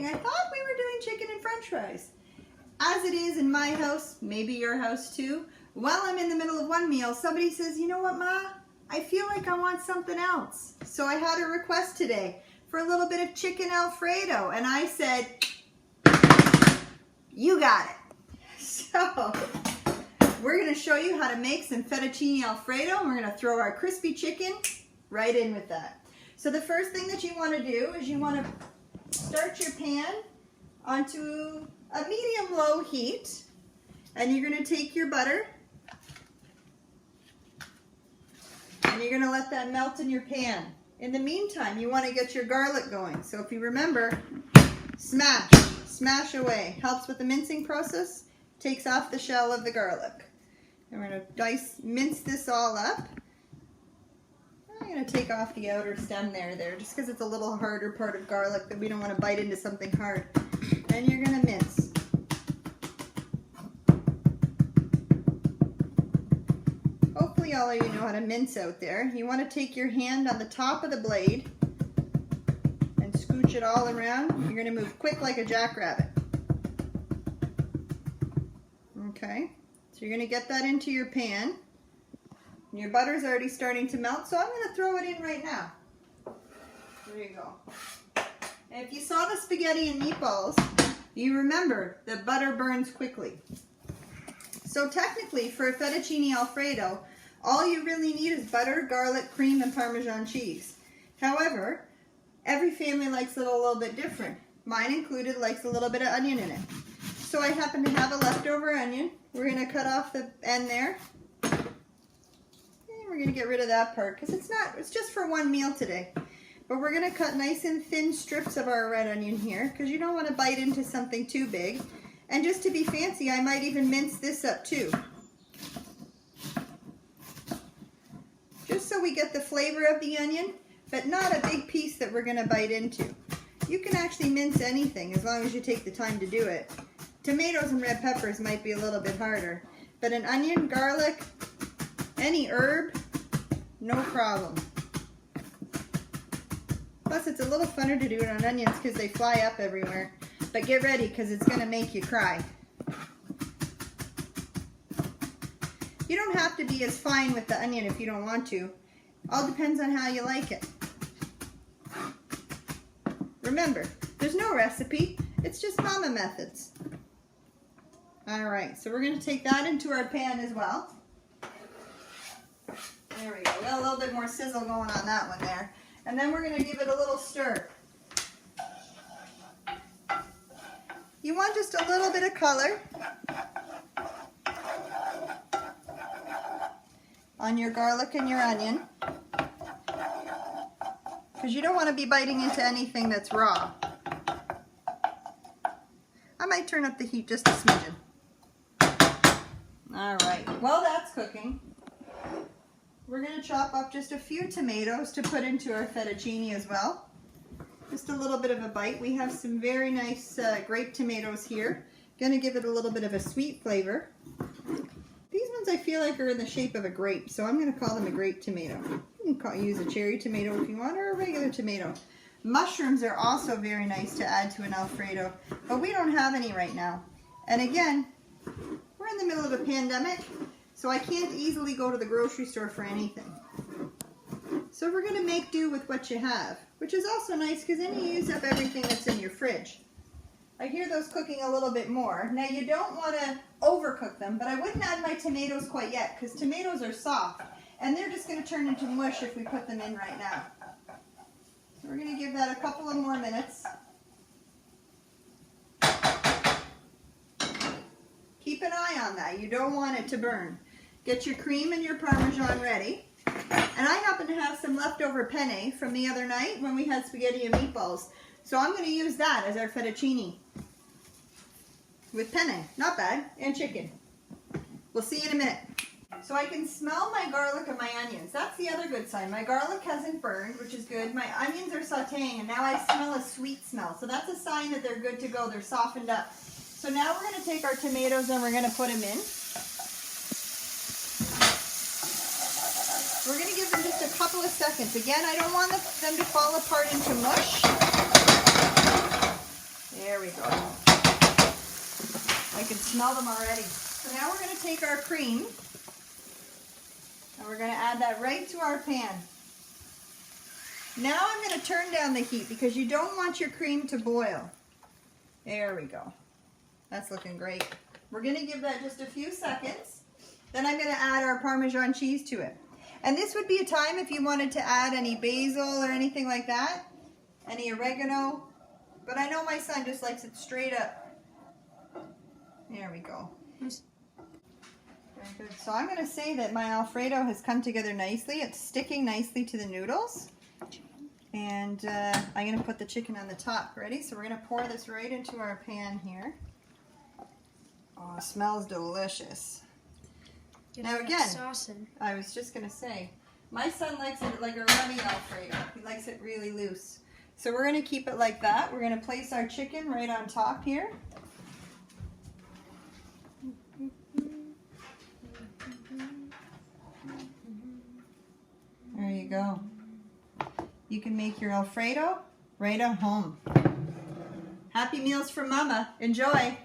I thought we were doing chicken and french fries. As it is in my house, maybe your house too, while I'm in the middle of one meal, somebody says, you know what, Ma? I feel like I want something else. So I had a request today for a little bit of chicken Alfredo. And I said, you got it. So we're going to show you how to make some fettuccine Alfredo. And we're going to throw our crispy chicken right in with that. So the first thing that you want to do is you want to start your pan onto a medium-low heat. And you're going to take your butter. And you're going to let that melt in your pan. In the meantime, you want to get your garlic going. So if you remember, smash away. Helps with the mincing process. Takes off the shell of the garlic. And we're going to mince this all up. I'm going to take off the outer stem there, just because it's a little harder part of garlic that we don't want to bite into something hard. And you're going to mince. Hopefully all of you know how to mince out there. You want to take your hand on the top of the blade and scooch it all around. You're going to move quick like a jackrabbit. Okay, so you're going to get that into your pan. Your butter's already starting to melt, so I'm going to throw it in right now. There you go. And if you saw the spaghetti and meatballs, you remember that butter burns quickly. So technically, for a fettuccine Alfredo, all you really need is butter, garlic, cream, and Parmesan cheese. However, every family likes it a little bit different. Mine included likes a little bit of onion in it. So I happen to have a leftover onion. We're going to cut off the end there. And we're going to get rid of that part because it's just for one meal today. But we're going to cut nice and thin strips of our red onion here because you don't want to bite into something too big. And just to be fancy, I might even mince this up too. Just so we get the flavor of the onion, but not a big piece that we're going to bite into. You can actually mince anything as long as you take the time to do it. Tomatoes and red peppers might be a little bit harder, but an onion, garlic, any herb, no problem. Plus it's a little funner to do it on onions because they fly up everywhere. But get ready because it's going to make you cry. You don't have to be as fine with the onion if you don't want to. All depends on how you like it. Remember, there's no recipe. It's just mama methods. Alright, so we're going to take that into our pan as well. There we go. We got a little bit more sizzle going on that one there. And then we're going to give it a little stir. You want just a little bit of color on your garlic and your onion because you don't want to be biting into anything that's raw. I might turn up the heat just a smidgen. Alright, while that's cooking, we're going to chop up just a few tomatoes to put into our fettuccine as well. Just a little bit of a bite. We have some very nice grape tomatoes here. Going to give it a little bit of a sweet flavor. These ones I feel like are in the shape of a grape, so I'm going to call them a grape tomato. You can use a cherry tomato if you want, or a regular tomato. Mushrooms are also very nice to add to an Alfredo, but we don't have any right now. And again, we're in the middle of a pandemic, so I can't easily go to the grocery store for anything. So we're going to make do with what you have, which is also nice because then you use up everything that's in your fridge. I hear those cooking a little bit more. Now you don't want to overcook them, but I wouldn't add my tomatoes quite yet because tomatoes are soft and they're just going to turn into mush if we put them in right now. So we're going to give that a couple of more minutes. Keep an eye on that. You don't want it to burn. Get your cream and your Parmesan ready. And I happen to have some leftover penne from the other night when we had spaghetti and meatballs. So I'm going to use that as our fettuccine. With penne. Not bad. And chicken. We'll see you in a minute. So I can smell my garlic and my onions. That's the other good sign. My garlic hasn't burned, which is good. My onions are sauteing, and now I smell a sweet smell. So that's a sign that they're good to go. They're softened up. So now we're going to take our tomatoes and we're going to put them in. We're going to give them just a couple of seconds. Again, I don't want them to fall apart into mush. There we go. I can smell them already. So now we're going to take our cream and we're going to add that right to our pan. Now I'm going to turn down the heat because you don't want your cream to boil. There we go. That's looking great. We're going to give that just a few seconds. Then I'm going to add our Parmesan cheese to it. And this would be a time if you wanted to add any basil or anything like that, any oregano. But I know my son just likes it straight up. There we go. Very good. So I'm going to say that my Alfredo has come together nicely. It's sticking nicely to the noodles. And I'm going to put the chicken on the top. Ready? So we're going to pour this right into our pan here. Oh, it smells delicious. Now again, I was just going to say, my son likes it like a runny Alfredo. He likes it really loose. So we're going to keep it like that. We're going to place our chicken right on top here. There you go. You can make your Alfredo right at home. Happy meals from Mama. Enjoy.